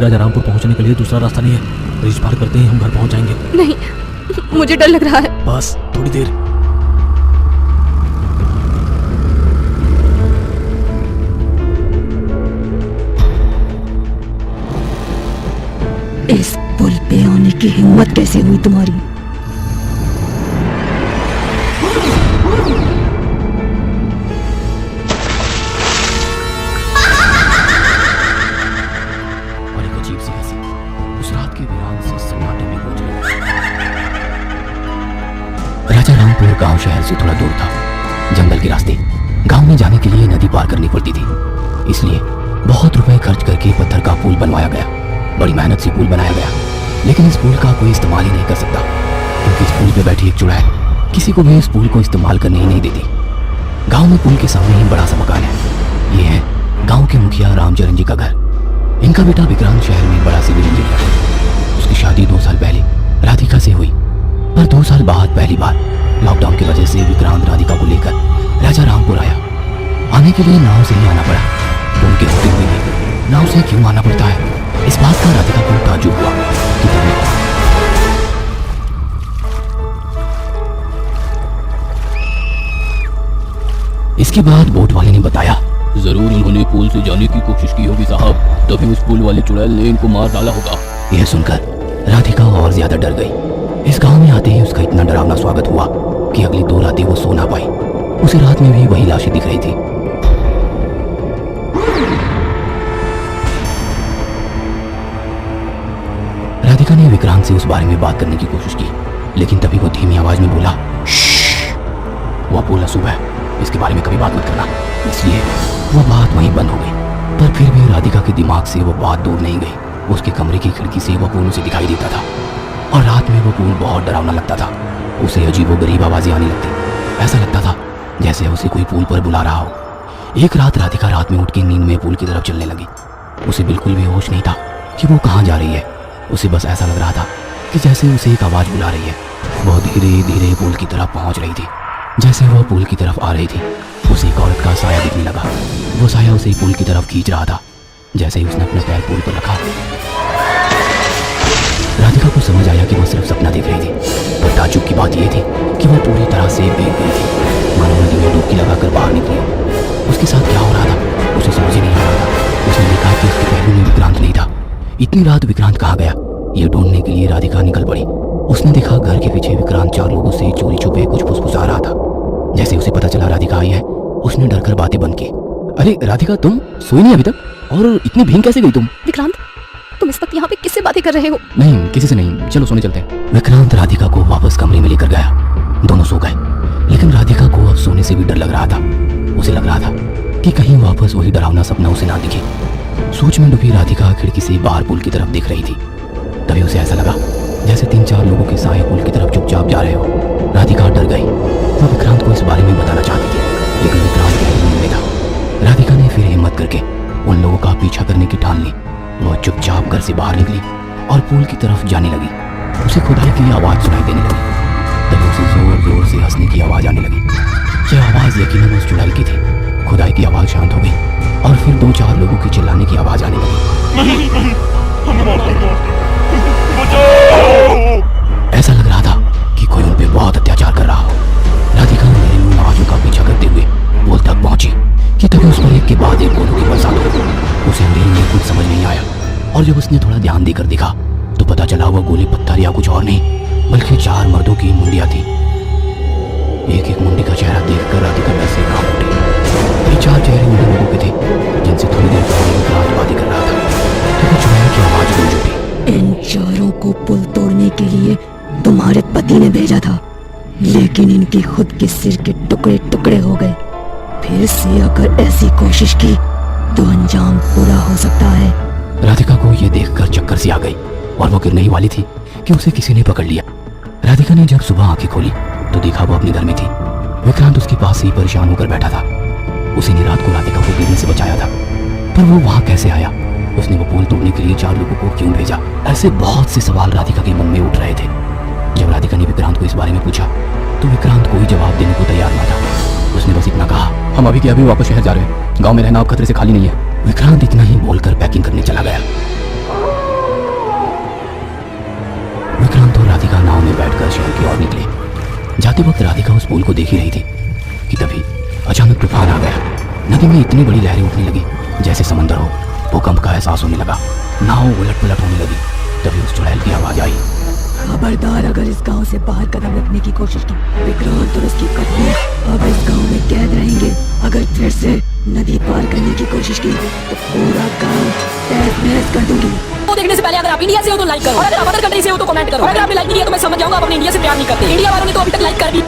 आगे राजा रामपुर पहुंचने के लिए दूसरा रास्ता नहीं है। ब्रिज पार करते ही हम घर पहुंच जाएंगे। नहीं, मुझे डर लग रहा है। बस थोड़ी देर। इस पुल पे आने की हिम्मत कैसे हुई तुम्हारी? और एक अजीब सी हंसी उस रात के वीरान से सन्नाटे में गूंज रही। राजा रामपुर गांव शहर से थोड़ा दूर था। जंगल के रास्ते गांव में जाने के लिए नदी पार करनी पड़ती थी, इसलिए बहुत रुपए खर्च करके पत्थर का पुल बनवाया गया। बड़ी मेहनत से पुल बनाया गया, लेकिन इस पुल का कोई इस्तेमाल ही नहीं कर सकता, क्योंकि इस पुल पे बैठी एक चुड़ैल किसी को भी इस पुल को इस्तेमाल करने ही नहीं देती। गांव में पुल के सामने ही बड़ा सा मकान है। ये है गांव के मुखिया रामचरण जी का घर। इनका बेटा विक्रांत शहर में बड़ा सिविल इंजीनियर है। उसकी शादी 2 साल पहले राधिका से हुई, पर 2 साल बाद पहली बार लॉकडाउन की वजह से विक्रांत राधिका को लेकर राजा रामपुर आया। आने के लिए नाव से ही आना पड़ा। पुल के होते हुए भी नाव से क्यों आना पड़ता है, इस बात का राधिका को ताज्जुब हुआ कि इसके बाद बोट वाले ने बताया, जरूर उन्होंने पुल से जाने की कोशिश की होगी साहब, तभी उस पुल वाले चुड़ैल ने इनको मार डाला होगा। यह सुनकर राधिका और ज्यादा डर गई। इस गांव में आते ही उसका इतना डरावना स्वागत हुआ कि अगली 2 रातें वो सो ना पाई। उसी रात में भी वही लाशें दिख रही थी। राधिका ने विक्रांत से उस बारे में बात करने की कोशिश की, लेकिन तभी वो धीमी आवाज में बोला, वह पुल अशुभ है, इसके बारे में कभी बात मत करना। इसलिए वो बात वहीं बंद हो गई। पर फिर भी राधिका के दिमाग से वो बात दूर नहीं गई। उसके कमरे की खिड़की से वो पुल उसे दिखाई देता था, और रात में वो पुल बहुत डरावना लगता था। उसे अजीबोगरीब आवाजें आने लगती। ऐसा लगता था जैसे उसे कोई पुल पर बुला रहा हो। एक रात राधिका रात में उठ के नींद में पुल की तरफ चलने लगी। उसे बिल्कुल भी होश नहीं था कि वो कहाँ जा रही है। उसे बस ऐसा लग रहा था कि जैसे उसे एक आवाज बुला रही है। वो धीरे धीरे पुल की तरफ पहुंच रही थी। जैसे वो पुल की तरफ आ रही थी, उसे एक औरत का साया दिखने लगा। वो साया उसे पुल की तरफ खींच रहा था। जैसे ही उसने अपना पैर पुल पर रखा, राधिका को समझ आया कि वो सिर्फ सपना देख रही थी। पर ताज्जुब की बात यह थी कि वो पूरी तरह से भीग गई थी, मानो नदी में डुबकी लगाकर बाहर निकली। उसके साथ क्या हो रहा था उसे समझ ही नहीं आ रहा था। उसने देखा कि उसके पहलू में विक्रांत नहीं था। इतनी रात विक्रांत कहाँ गया, ये ढूंढने के लिए राधिका निकल पड़ी। उसने देखा घर के पीछे विक्रांत 4 लोगों से चोरी छुपे कुछ फुसफुसा रहा था। जैसे उसे पता चला राधिका आई है, उसने डरकर बातें बंद की। अरे राधिका, तुम सोई नहीं अभी तक, और इतनी भीग कैसे गई तुम? विक्रांत, तुम इस वक्त यहाँ पे किससे बातें कर रहे हो? नहीं, किसी से नहीं, चलो सोने चलते हैं। विक्रांत राधिका को वापस कमरे में लेकर गया। दोनों सो गए, लेकिन राधिका को अब सोने से भी डर लग रहा था। उसे लग रहा था कि कहीं वापस वही डरावना सपना उसे ना दिखे। सोच में डूबी राधिका खिड़की से बाहर पुल की तरफ देख रही थी। तभी उसे ऐसा लगा जैसे 3-4 लोगों के साए पुल की तरफ चुपचाप जा रहे हो। राधिका डर गई। वो विक्रांत को इस बारे में बताना चाहती थी, लेकिन विक्रांत गहरी नींद में था। राधिका ने फिर हिम्मत करके उन लोगों का पीछा करने की ठान ली। वो चुपचाप घर से बाहर निकली और पुल की तरफ जाने लगी। उसे खुदाई की आवाज सुनाई देने लगी। तभी उसे जोर जोर से हंसने की आवाज आने लगी। यह आवाज यकीनन उस चुड़ैल की थी। खुदाई की आवाज शांत हो गई और फिर 2-4 लोगों की चिल्लाने की आवाज आने लगी। ऐसा लग रहा था कि कोई उन पे बहुत अत्याचार कर रहा हो। राधिका घरेलू आवाजों का पीछा करते हुए पुल तक पहुंची कि तभी उस पर एक के बाद एक गोलों की बरसात हो। उसे अंधेरे में कुछ समझ नहीं आया, और जब उसने थोड़ा ध्यान देकर देखा तो पता चला वो गोली पत्थर या कुछ और नहीं, बल्कि 4 मर्दों की मुंडियां थी। एक मुंडी का चेहरा देखकर राधिका वैसे कांप उठी। ये 4 चेहरे उन लोगों के थे जिनसे थोड़ी देर पहले विक्रांत बातें कर रहा था। तभी चुड़ैल की आवाज गूंज उठी। इन 4 को पुल तोड़ने के लिए तुम्हारे पति ने भेजा था, लेकिन इनके खुद के सिर के टुकड़े टुकड़े हो गए। फिर से अगर ऐसी कोशिश की तो अंजाम पूरा हो सकता है। राधिका को यह देखकर चक्कर सी आ गई और वो गिरने ही वाली थी कि उसे किसी ने पकड़ लिया। राधिका ने जब सुबह आंखें खोली तो देखा वो अपने घर में थी। विक्रांत उसके पास ही परेशान होकर बैठा था। उसी ने रात को राधिका को गिरने से बचाया था, पर वो वहां कैसे आया? उसने वो पुल तोड़ने के लिए 4 लोगों को क्यों भेजा? ऐसे बहुत से सवाल राधिका के मन में उठ रहे थे। जब राधिका ने विक्रांत को इस बारे में पूछा तो विक्रांत कोई जवाब देने को तैयार न था। उसने बस इतना कहा, हम अभी के अभी वापस शहर जा रहे हैं, गांव में रहना अब खतरे से खाली नहीं है। विक्रांत इतना ही बोलकर पैकिंग करने चला गया। में बैठकर शहर की ओर निकले। जाते वक्त राधिका उस पुल को देख ही रही थी कि तभी अचानक तूफान आ गया। नदी में इतनी बड़ी लहरें उठने लगी जैसे समंदर हो। भूकंप का एहसास होने लगा। नाव उलट पुलट होने लगी। तभी उस चुड़ैल की आवाज आई, खबरदार, अगर इस गांव से बाहर कदम रखने की कोशिश की, विक्रांत और उसकी पत्नी अब इस गांव में कैद रहेंगे। अगर फिर से नदी पार करने की कोशिश की तो पूरा गांव तहस नहस कर दूंगी। वो देखने से पहले अगर आप इंडिया से हो तो लाइक करो, और अगर आप अदर कंट्री से हो तो कमेंट करो, और अगर आपने लाइक नहीं किया तो मैं समझ जाऊंगा आप अपने इंडिया से प्यार नहीं करते। इंडिया वालों ने तो अभी तक लाइक कर दी।